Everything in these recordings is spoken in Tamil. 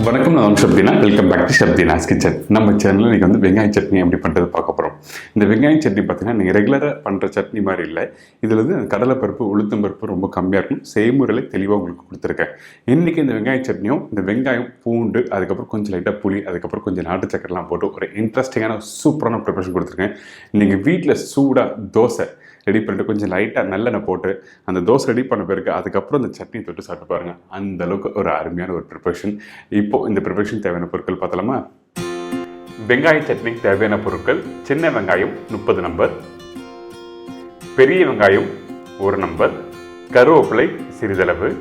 வணக்கம், நான் Shabdeena. Welcome back to Shabdeena's kitchen. நம்ம சேனலில் இன்றைக்கி வந்து வெங்காய சட்னி எப்படி பண்ணுறது பார்க்க போகிறோம். இந்த வெங்காய சட்னி பார்த்தீங்கன்னா நீங்கள் ரெகுலராக பண்ணுற சட்னி மாதிரி இல்லை. இதில் வந்து கடலைப்பருப்பு, உளுத்தம்பருப்பு ரொம்ப கம்மியாக இருக்கும். செய்முறையில் தெளிவாக உங்களுக்கு கொடுத்துருக்கேன். இன்றைக்கி இந்த வெங்காய சட்னியும் இந்த வெங்காயம், பூண்டு, அதுக்கப்புறம் கொஞ்சம் லைட்டாக புளி, அதுக்கப்புறம் கொஞ்சம் நாட்டு சக்கரெலாம் போட்டு ஒரு இன்ட்ரெஸ்டிங்கான சூப்பரான ப்ரிப்பரேஷன் கொடுத்துருக்கேன். நீங்கள் வீட்டில் சூடாக தோசை ரெடி பண்ணிட்டு கொஞ்சம் லைட்டாக நல்லெண்ணெய் போட்டு அந்த தோசை ரெடி பண்ண பிறகு அதுக்கப்புறம் இந்த சட்னி தொட்டு சாப்பிட்டு பாருங்கள். அந்த அளவுக்கு ஒரு அருமையான ஒரு ப்ரிப்பரேஷன். இப்போது இந்த ப்ரிப்பரேஷன் தேவையான பொருட்கள் பார்த்தலாமா? வெங்காய சட்னிக்கு தேவையான பொருட்கள்: சின்ன வெங்காயம் 30 நம்பர், பெரிய வெங்காயம் 1 நம்பர், கருவேப்பிலை சிறிதளவு,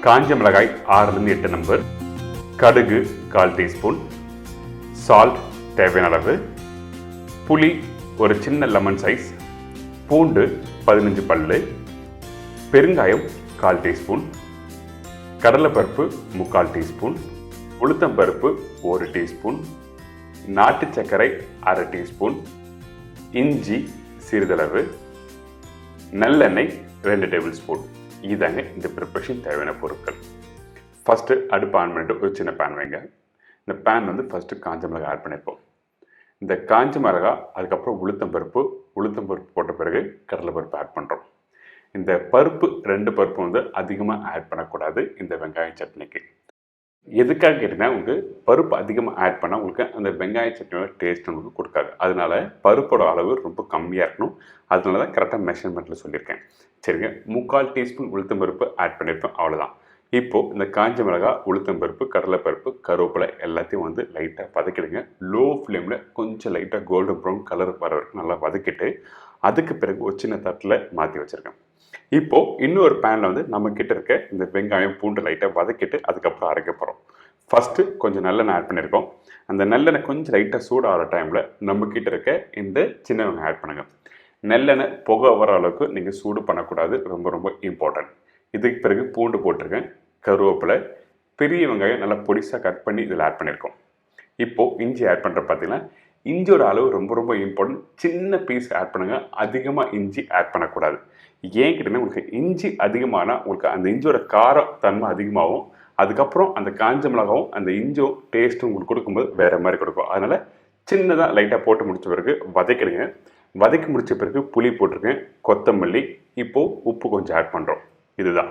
காஞ்ச மிளகாய் 6-8 நம்பர், கடுகு 1/4 டீஸ்பூன், சால்ட் தேவையான அளவு, புளி ஒரு சின்ன லெமன் சைஸ், பூண்டு 15 பல்லு, பெருங்காயம் 1/4 டீஸ்பூன், கடலைப்பருப்பு 3/4 டீஸ்பூன், உளுத்தம்பருப்பு 1 டீஸ்பூன், நாட்டு சர்க்கரை 1/2 டீஸ்பூன், இஞ்சி சிறிதளவு, நல்லெண்ணெய் 2 டேபிள் ஸ்பூன். இதாங்க இந்த ப்ரிப்பரேஷன் தேவையான பொருட்கள். ஃபஸ்ட்டு அடுப்பு ஆன் பண்ணிட்டு ஒரு சின்ன பேன் வைங்க. இந்த பேன் வந்து ஃபஸ்ட்டு காஞ்ச மிளகாய் ஆட் பண்ணியிருப்போம். இந்த காஞ்ச மிளகாய், அதுக்கப்புறம் உளுத்தம்பருப்பு போட்ட பிறகு கடலைப்பருப்பு ஆட் பண்ணுறோம். இந்த பருப்பு 2 பருப்பு வந்து அதிகமாக ஆட் பண்ணக்கூடாது இந்த வெங்காய சட்னிக்கு. எதுக்காக கேட்டிங்கன்னா, உங்களுக்கு பருப்பு அதிகமாக ஆட் பண்ணால் உங்களுக்கு அந்த வெங்காய சட்னியோட டேஸ்ட் உங்களுக்கு கொடுக்காது. அதனால பருப்போட அளவு ரொம்ப கம்மியாக இருக்கணும். அதனால தான் கரெக்டாக மெஷர்மெண்ட்டில் சொல்லியிருக்கேன். சரிங்க, 3/4 டீஸ்பூன் உளுத்தம்பருப்பு ஆட் பண்ணியிருப்பேன், அவ்வளோதான். இப்போது இந்த காஞ்ச மிளகாய், உளுத்தம்பருப்பு, கடலைப்பருப்பு, கருவேப்பிலை எல்லாத்தையும் வந்து லைட்டாக வதக்கிடுங்க. லோ ஃப்ளேமில் கொஞ்சம் லைட்டாக கோல்டன் ப்ரௌன் கலர் வர வரைக்கும் நல்லா வதக்கிட்டு அதுக்கு பிறகு ஒரு சின்ன தட்டில் மாற்றி வச்சுருக்கேன். இப்போது இன்னொரு பேனில் வந்து நம்மக்கிட்ட இருக்க இந்த வெங்காயம், பூண்டு லைட்டாக வதக்கிட்டு அதுக்கப்புறம் அரைக்க போகிறோம். ஃபஸ்ட்டு கொஞ்சம் நல்லெண்ணெய் ஆட் பண்ணியிருக்கோம். அந்த நல்லெண்ணெய் கொஞ்சம் லைட்டாக சூடாகிற டைமில் நம்மக்கிட்ட இருக்க இந்த சின்ன வெங்காயம் ஆட் பண்ணுங்கள். நல்லெண்ணெய் புகை வர அளவுக்கு நீங்கள் சூடு பண்ணக்கூடாது, ரொம்ப ரொம்ப இம்பார்ட்டன்ட். இதுக்கு பிறகு பூண்டு போட்டிருக்கேன், கருவேப்பிலை, பெரிய வெங்காயம் நல்லா பொடிசாக கட் பண்ணி இதில் ஆட் பண்ணியிருக்கோம். இப்போது இஞ்சி ஆட் பண்ணுற பார்த்தீங்கன்னா, இஞ்சியோட அளவு ரொம்ப ரொம்ப இம்பார்ட்டன்ட். சின்ன பீஸ் ஆட் பண்ணுங்கள், அதிகமாக இஞ்சி ஆட் பண்ணக்கூடாது. ஏன் கேட்டிங்கன்னா, உங்களுக்கு இஞ்சி அதிகமானால் உங்களுக்கு அந்த இஞ்சியோட காரம் தன்மை அதிகமாகும். அதுக்கப்புறம் அந்த காஞ்ச மிளகாவும் அந்த இஞ்சும் டேஸ்ட்டும் உங்களுக்கு கொடுக்கும்போது வேறு மாதிரி கொடுக்கும். அதனால் சின்னதாக லைட்டாக போட்டு முடித்த பிறகு வதக்கிடுங்க. வதக்கி முடித்த பிறகு புளி போட்டிருக்கேன், கொத்தமல்லி, இப்போது உப்பு கொஞ்சம் ஆட் பண்ணுறோம். இதுதான்.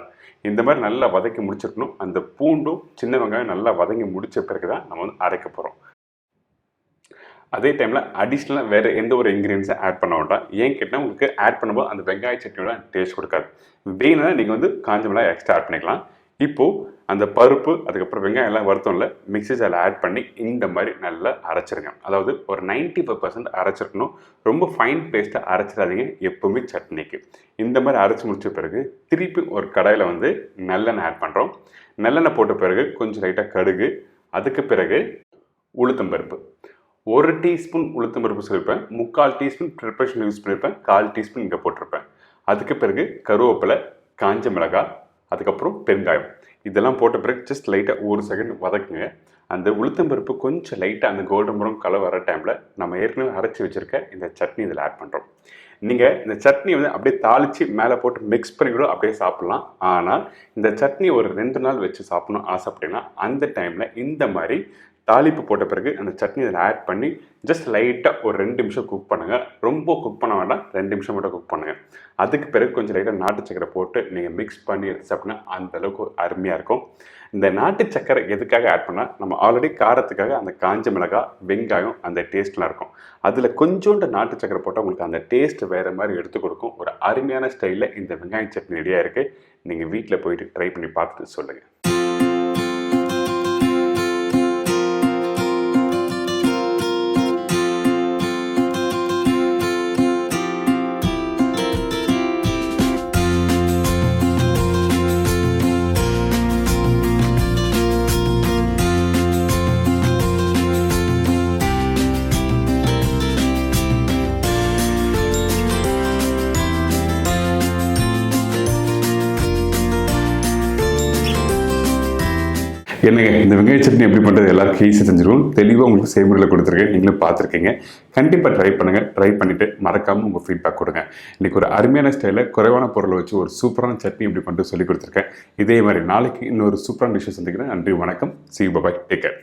இந்த மாதிரி நல்லா வதக்கி முடிச்சிருக்கணும். அந்த பூண்டும் சின்ன வெங்காயம் நல்லா வதங்கி முடித்த பிறகு தான் நம்ம வந்து அரைக்க போகிறோம். அதே டைமில் அடிஷ்னலாக வேறு எந்த ஒரு இன்க்ரீடியன்ஸும் ஆட் பண்ண வேண்டாம். ஏன் கேட்டால் உங்களுக்கு ஆட் பண்ணும்போது அந்த வெங்காய சட்னியோட டேஸ்ட் கொடுக்காது. வேணும்னா நீங்கள் வந்து காஞ்ச மிளகாய் எக்ஸ்ட்ரா ஆட் பண்ணிக்கலாம். இப்போது அந்த பருப்பு, அதுக்கப்புறம் வெங்காயம் எல்லாம் வருத்தம்ல மிக்ஸி ஜாரில் ஆட் பண்ணி இந்த மாதிரி நல்லா அரைச்சிருங்க. அதாவது ஒரு 95% அரைச்சிருக்கணும். ரொம்ப ஃபைன் பேஸ்ட்டாக அரைச்சிடாதீங்க எப்போவுமே சட்னிக்கு. இந்த மாதிரி அரைச்சி முடிச்ச பிறகு திருப்பி ஒரு கடாயில் வந்து நல்லெண்ணெய் ஆட் பண்ணுறோம். நல்லெண்ணெய் போட்ட பிறகு கொஞ்சம் லைட்டாக கடுகு, அதுக்கு பிறகு உளுத்தம்பருப்பு 1 டீஸ்பூன் உளுத்தம்பருப்பு சொல்லியிருப்பேன், 3/4 டீஸ்பூன் ப்ரிப்பரேஷன் யூஸ் பண்ணியிருப்பேன், 1/4 டீஸ்பூன் இங்கே போட்டிருப்பேன். அதுக்கு பிறகு கருவேப்பிலை, காஞ்ச மிளகாய், அதுக்கப்புறம் பெருங்காயம் இதெல்லாம் போட்ட பிறகு ஜஸ்ட் லைட்டாக 1 செகண்ட் வதக்குங்க. அந்த உளுத்தம்பருப்பு கொஞ்சம் லைட்டாக அந்த கோல்டன் ப்ரௌன் கலர் வர டைமில் நம்ம ஏற்கனவே அரைச்சி வச்சுருக்க இந்த சட்னி இதில் ஆட் பண்ணுறோம். நீங்கள் இந்த சட்னி வந்து அப்படியே தாளித்து மேலே போட்டு மிக்ஸ் பண்ணி கூட அப்படியே சாப்பிட்லாம். ஆனால் இந்த சட்னி ஒரு 2 நாள் வச்சு சாப்பிட்ணும் ஆசைப்பட்டீங்கன்னா அந்த டைமில் இந்த மாதிரி தாளிப்பு போட்ட பிறகு அந்த சட்னி இதில் ஆட் பண்ணி ஜஸ்ட் லைட்டாக ஒரு 2 நிமிஷம் குக் பண்ணுங்கள். ரொம்ப குக் பண்ண வேண்டாம், 2 நிமிஷம் மட்டும் குக் பண்ணுங்கள். அதுக்கு பிறகு கொஞ்சம் லைட்டாக நாட்டு சக்கரை போட்டு நீங்கள் மிக்ஸ் பண்ணி எடுத்து சாப்பிட்னா அந்தளவுக்கு அருமையாக இருக்கும். இந்த நாட்டு சக்கரை எதுக்காக ஆட் பண்ணால், நம்ம ஆல்ரெடி காரத்துக்காக அந்த காஞ்ச மிளகாய், வெங்காயம் அந்த டேஸ்ட்லாம் இருக்கும். அதில் கொஞ்சோண்டு நாட்டு சக்கரை போட்டால் உங்களுக்கு அந்த டேஸ்ட் வேறு மாதிரி எடுத்து கொடுக்கும். ஒரு அருமையான ஸ்டைலில் இந்த வெங்காய சட்னி ரெடியாக இருக்குது. நீங்கள் வீட்டில் போயிட்டு ட்ரை பண்ணி பார்த்துட்டு சொல்லுங்கள். என்னங்க இந்த வெங்காய சட்னி எப்படி பண்ணுறது எல்லாருக்கும் ஈஸியாக செஞ்சிருக்கும். தெளிவாக உங்களுக்கு செய்முறையில் கொடுத்துருக்கேன், நீங்களும் பார்த்துருக்கீங்க. கண்டிப்பாக ட்ரை பண்ணுங்கள். ட்ரை பண்ணிவிட்டு மறக்காமல் உங்கள் ஃபீட்பேக் கொடுங்க. இன்றைக்கி ஒரு அருமையான ஸ்டைலில் குறைவான பொருளை வச்சு ஒரு சூப்பரான சட்னி எப்படி பண்ணிட்டு சொல்லி கொடுத்துருக்கேன். இதே மாதிரி நாளைக்கு இன்னொரு சூப்பரான டிஷ்ஷை சந்திக்கிறேன். நன்றி, வணக்கம். See you, bye bye, take care.